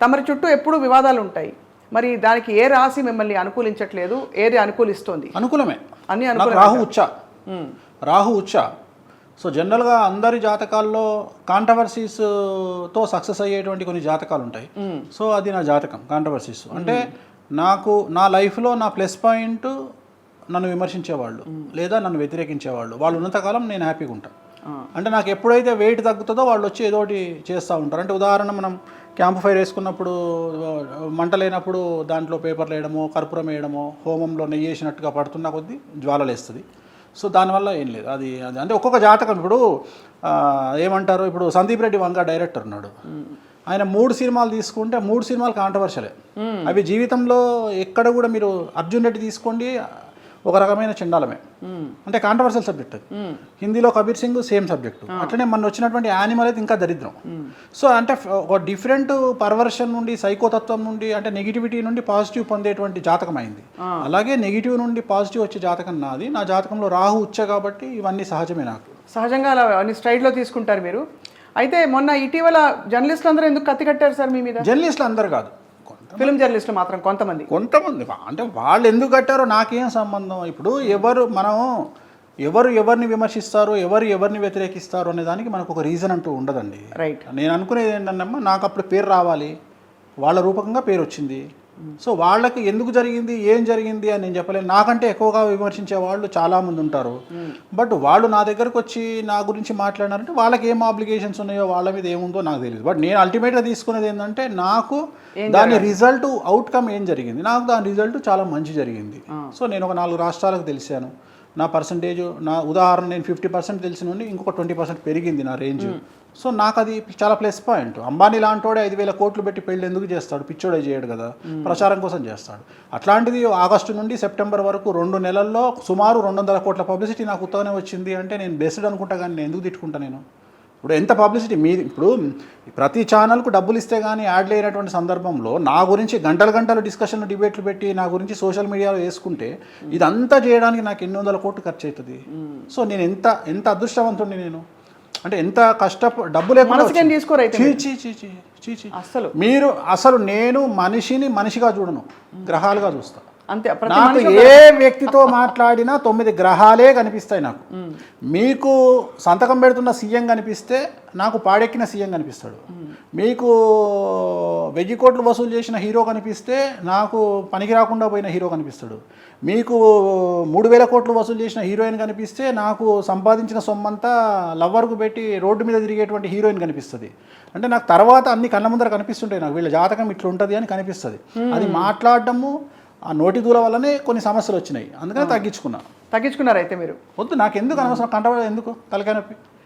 తమరి చుట్టూ ఎప్పుడు వివాదాలు ఉంటాయి. మరి దానికి ఏ రాశి మిమ్మల్ని అనుకూలించట్లేదు, ఏది అనుకూలిస్తోంది? అనుకూలమే. అన్ని రాహు ఉచ్చ. సో జనరల్గా అందరి జాతకాల్లో కాంట్రవర్సీస్తో సక్సెస్ అయ్యేటువంటి కొన్ని జాతకాలు ఉంటాయి. సో అది నా జాతకం కాంట్రవర్సీస్. అంటే నాకు నా లైఫ్లో నా ప్లస్ పాయింట్ నన్ను విమర్శించేవాళ్ళు లేదా నన్ను వ్యతిరేకించేవాళ్ళు, వాళ్ళు ఉన్నంతకాలం నేను హ్యాపీగా ఉంటాను. అంటే నాకు ఎప్పుడైతే వెయిట్ తగ్గుతుందో వాళ్ళు వచ్చి ఏదో ఒకటి చేస్తూ ఉంటారు. అంటే ఉదాహరణ, మనం క్యాంప్ ఫైర్ వేసుకున్నప్పుడు మంట లేనప్పుడు దాంట్లో పేపర్లు వేయడమో, కర్పూరం వేయడమో, హోమంలో నెయ్యి వేసినట్టుగా పడుతున్న కొద్దీ జ్వాలలు వేస్తుంది. సో దానివల్ల ఏం లేదు. అది అంటే ఒక్కొక్క జాతకం. ఇప్పుడు ఏమంటారు, ఇప్పుడు సందీప్ రెడ్డి వంగ డైరెక్టర్ ఉన్నాడు, ఆయన 3 సినిమాలు తీసుకుంటే 3 సినిమాలు కాంట్రవర్షియలే. అవి జీవితంలో ఎక్కడ కూడా, మీరు అర్జున్ రెడ్డి తీసుకోండి, ఒక రకమైన చండాలమే, అంటే కాంట్రవర్షియల్ సబ్జెక్ట్ అది. హిందీలో కబీర్ సింగ్ సేమ్ సబ్జెక్టు. అట్లనే మన వచ్చినటువంటి యానిమల్ అయితే ఇంకా దరిద్రం. సో అంటే ఒక డిఫరెంట్ పర్వర్షన్ నుండి, సైకోతత్వం నుండి, అంటే నెగిటివిటీ నుండి పాజిటివ్ పొందేటువంటి జాతకం అయింది. అలాగే నెగిటివ్ నుండి పాజిటివ్ వచ్చే జాతకం నాది. నా జాతకంలో రాహు ఉచ్చ కాబట్టి ఇవన్నీ సహజమే. నాకు సహజంగా అలా అన్ని స్ట్రైట్లో తీసుకుంటారు మీరు. అయితే మొన్న ఇటీవల జర్నలిస్టులు అందరూ ఎందుకు కత్తి కట్టారు సార్ మీ మీద? జర్నలిస్టులు అందరు కాదు, ఫిల్మ్ జర్నలిస్టులు మాత్రం కొంతమంది అంటే వాళ్ళు ఎందుకు కట్టారో నాకేం సంబంధం. ఇప్పుడు ఎవరిని విమర్శిస్తారు, ఎవరిని వ్యతిరేకిస్తారు అనే దానికి మనకు ఒక రీజన్ అంటూ ఉండదండి. రైట్. నేను అనుకునేది ఏంటంటే, నాకు అప్పుడు పేరు రావాలి, వాళ్ళ రూపకంగా పేరు వచ్చింది. సో వాళ్ళకి ఎందుకు జరిగింది, ఏం జరిగింది అని నేను చెప్పలేను. నాకంటే ఎక్కువగా విమర్శించే వాళ్ళు చాలామంది ఉంటారు. బట్ వాళ్ళు నా దగ్గరకు వచ్చి నా గురించి మాట్లాడినారంటే వాళ్ళకి ఏం ఆబ్లిగేషన్స్ ఉన్నాయో, వాళ్ళ మీద ఏముందో నాకు తెలియదు. బట్ నేను అల్టిమేట్గా తీసుకునేది ఏంటంటే, నాకు దాని రిజల్ట్, అవుట్కమ్ ఏం జరిగింది, నాకు దాని రిజల్ట్ చాలా మంచి జరిగింది. సో నేను ఒక 4 రాష్ట్రాలకు తెలిసాను. నా పర్సంటేజ్, నా ఉదాహరణ, నేను 50% తెలిసిన నుండి ఇంకొక 20% పెరిగింది నా రేంజ్. సో నాకు అది చాలా ప్లస్ పాయింట్. అంబానీ లాంటోడే 5,000 కోట్లు పెట్టి పెళ్ళి ఎందుకు చేస్తాడు? పిచ్చోడే చేయడు కదా, ప్రచారం కోసం చేస్తాడు. అట్లాంటిది ఆగస్టు నుండి సెప్టెంబర్ వరకు 2 నెలల్లో సుమారు 200 కోట్ల పబ్లిసిటీ నాకు ఉత్తగానే వచ్చింది. అంటే నేను బెస్డ్ అనుకుంటా, కానీ నేను ఎందుకు తిట్టుకుంటా? నేను ఇప్పుడు ఎంత పబ్లిసిటీ ఇప్పుడు ప్రతి ఛానల్కు డబ్బులు ఇస్తే కానీ యాడ్ లేనటువంటి సందర్భంలో నా గురించి గంటలు డిస్కషన్లు, డిబేట్లు పెట్టి నా గురించి సోషల్ మీడియాలో వేసుకుంటే ఇదంతా చేయడానికి నాకు ఎన్ని వందల కోట్లు ఖర్చు అవుతుంది. సో నేను ఎంత అదృష్టవంతుడిని నేను. అంటే ఎంత డబ్బు లేకుండా అసలు నేను మనిషిని మనిషిగా చూడను, గ్రహాలుగా చూస్తా అంతే. నాకు ఏ వ్యక్తితో మాట్లాడినా 9 గ్రహాలే కనిపిస్తాయి నాకు. మీకు సంతకం పెడుతున్న సీఎం కనిపిస్తే నాకు పాడెక్కిన సీఎం కనిపిస్తాడు. మీకు 1000 కోట్లు వసూలు చేసిన హీరో కనిపిస్తే నాకు పనికి రాకుండా పోయిన హీరో కనిపిస్తాడు. మీకు 3000 కోట్లు వసూలు చేసిన హీరోయిన్ కనిపిస్తే నాకు సంపాదించిన సొమ్మంతా లవ్వర్కు పెట్టి రోడ్డు మీద తిరిగేటువంటి హీరోయిన్ కనిపిస్తుంది. అంటే నాకు తర్వాత అన్ని కళ్ళ ముందర కనిపిస్తుంటాయి. నాకు వీళ్ళ జాతకం ఇట్లా ఉంటుంది అని కనిపిస్తుంది. అది మాట్లాడటము, ఆ నోటి దూల వల్లనే కొన్ని సమస్యలు వచ్చినాయి. అందుకని తగ్గించుకున్నారు అయితే మీరు. వద్దు, నాకు ఎందుకు అనవసరం కంటవాళ్ళు, ఎందుకు తలకాయ నొప్పి.